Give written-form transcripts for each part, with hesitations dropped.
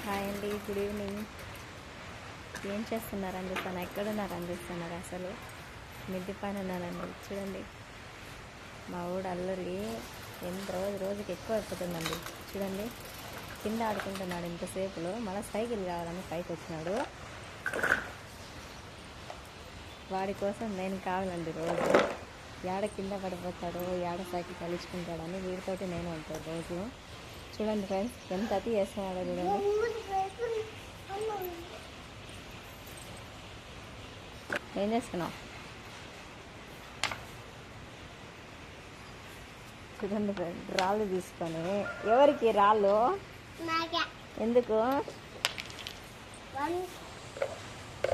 Hi అండి, good evening. ఏం చేస్తున్నారని చూస్తాను, ఎక్కడున్నారని చూస్తున్నారు. అసలు మిద్ది పైన ఉన్నానండి. చూడండి, మా ఊడు అల్లరి ఎంత రోజుకి ఎక్కువ అయిపోతుందండి. చూడండి, కింద ఆడుకుంటున్నాడు ఇంతసేపులో, మళ్ళీ సైకిల్ కావాలని పైకి వచ్చినాడు. వాడి కోసం నేను కావాలండి రోజు. ఏడ కింద పడిపోతాడో, ఏడ సైకిల్ కలుచుకుంటాడని వీడితోటి నేను ఉంటాను రోజు. చూడండి ఫ్రెండ్స్, ఎంత అతి చేస్తున్నాడో చూడండి. ఏం చేస్తున్నావు? చూడండి ఫ్రెండ్, రాళ్ళు తీసుకొని. ఎవరికి రాళ్ళు? ఎందుకు?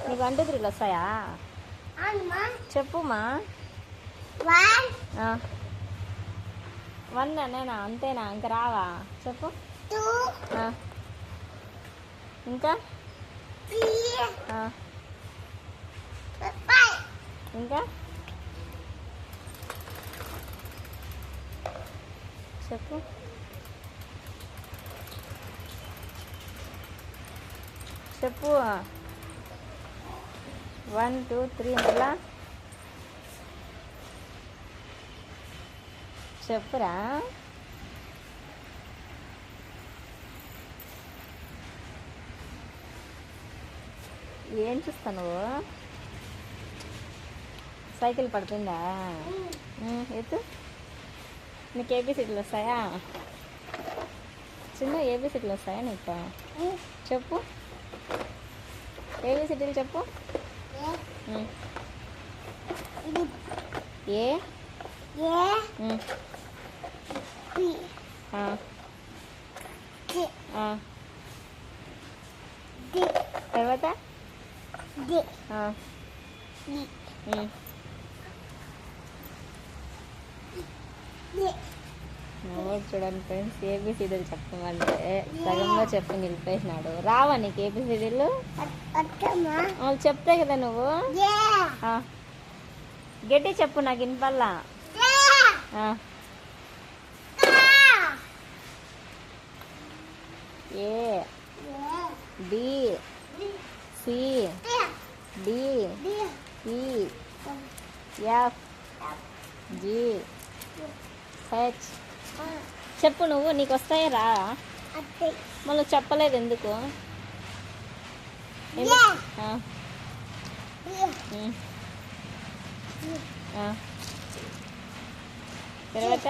నీకు 1 2 3 వస్తాయా? చెప్పుమా. 1 నేనా? అంతేనా? ఇంకా రావా? చెప్పు. ఇంకా ఇంకా చెప్పు. చెప్పు. 1 2 3 ఇలా చెప్పురా. ఏం చూస్తావు నువ్వు? సైకిల్ పడుతుందా? ఎత్తు. నీకు ఏబీసీలు వస్తాయా? చిన్న ఏబీసీలు వస్తాయా నీకు? చెప్పు. ఏబీసీలు చెప్పు. ఏ తర్వాత చూడండి ఫ్రెండ్స్, ఏబీసీడీలు చెప్పమంటే సగంలో చెప్పి నిలిపేసినాడు. రావా నీకు ఏబీసీడీలు? వాళ్ళు చెప్తే కదా నువ్వు. గట్టి చెప్పు, నాకు వినపల్లా. ఏ బి సి డి ఈ ఎఫ్ జి హెచ్. చెప్పు నువ్వు. నీకు వస్తాయా? రా. మళ్ళీ చెప్పలేదు ఎందుకు? తర్వాత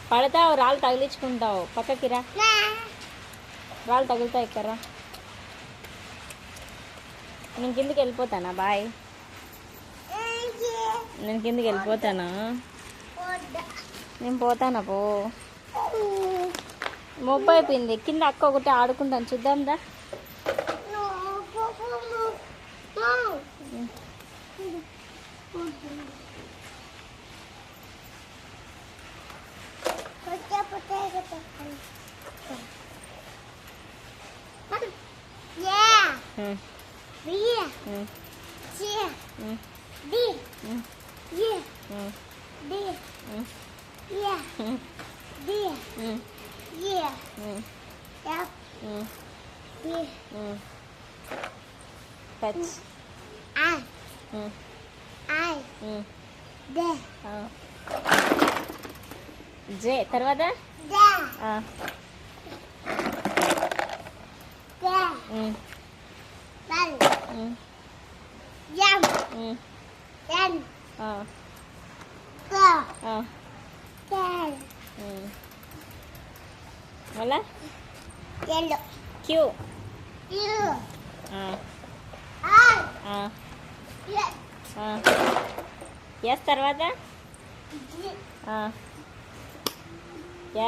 పడతావు, రాళ్ళు తగిలించుకుంటావు. పక్కకి రా, రాళ్ళు తగులుతాయి. ఎక్కరా. నేను కిందికి వెళ్ళిపోతానా? బాయ్. నేను కిందికి వెళ్ళిపోతానా? నేను పోతానా? పో. మొబ్బు అయిపోయింది. కింద అక్క ఒకటి ఆడుకుంటాను, చూద్దాం దా. జే. తర్వాత మళ్ళా క్యూ. ఎస్. తర్వాత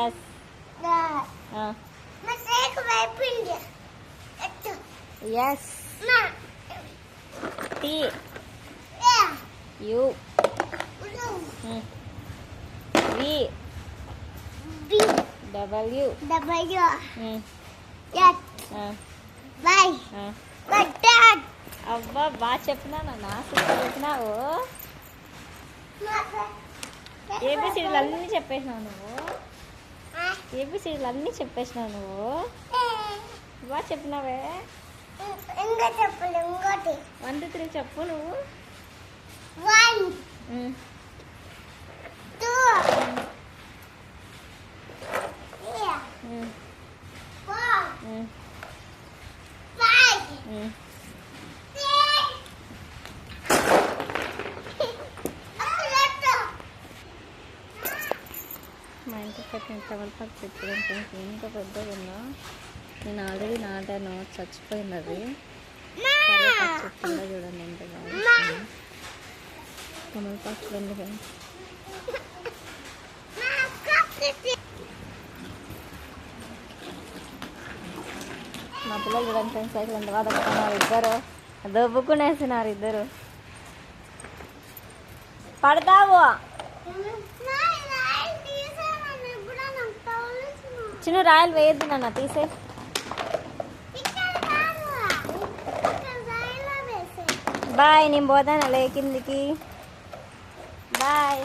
S. S. T U V W అబ్బా, బాగా చెప్పినా. సూపర్ చెప్పినావు. ఏబీసీడీలు అన్నీ చెప్పేసినావు నువ్వు. ఏబిసిడీలు అన్నీ చెప్పేసినావు నువ్వు. బాగా చెప్పినావే. ఇంకా చెప్పలే ఇంకోటి. 1 2 3 చెప్పు నువ్వు. 1 2 4 5 మా ఇంటి పక్కన తమలపాకు చెట్టు కనిపించి ఎంత పెద్దగా ఉందో. నేను ఆల్రెడీ నాటాను, చచ్చిపోయింది అది. కరివేపాకు చెట్టు కూడా చూడండి ఎంత బాగా. తమలపాకు చూడండి ఫ్రెండ్స్. మా పిల్లలు చూడండి ఫ్రెండ్స్, సైకిల్ ఎంత బాగా దొక్కుతున్నారు ఇద్దరు. దొబ్బుకునేసినారు ఇద్దరు. పడతావు చిన్న రాయలు వేయద్దు నాన్న, తీసే. బాయ్, నేను పోతాను లే కిందికి. బాయ్.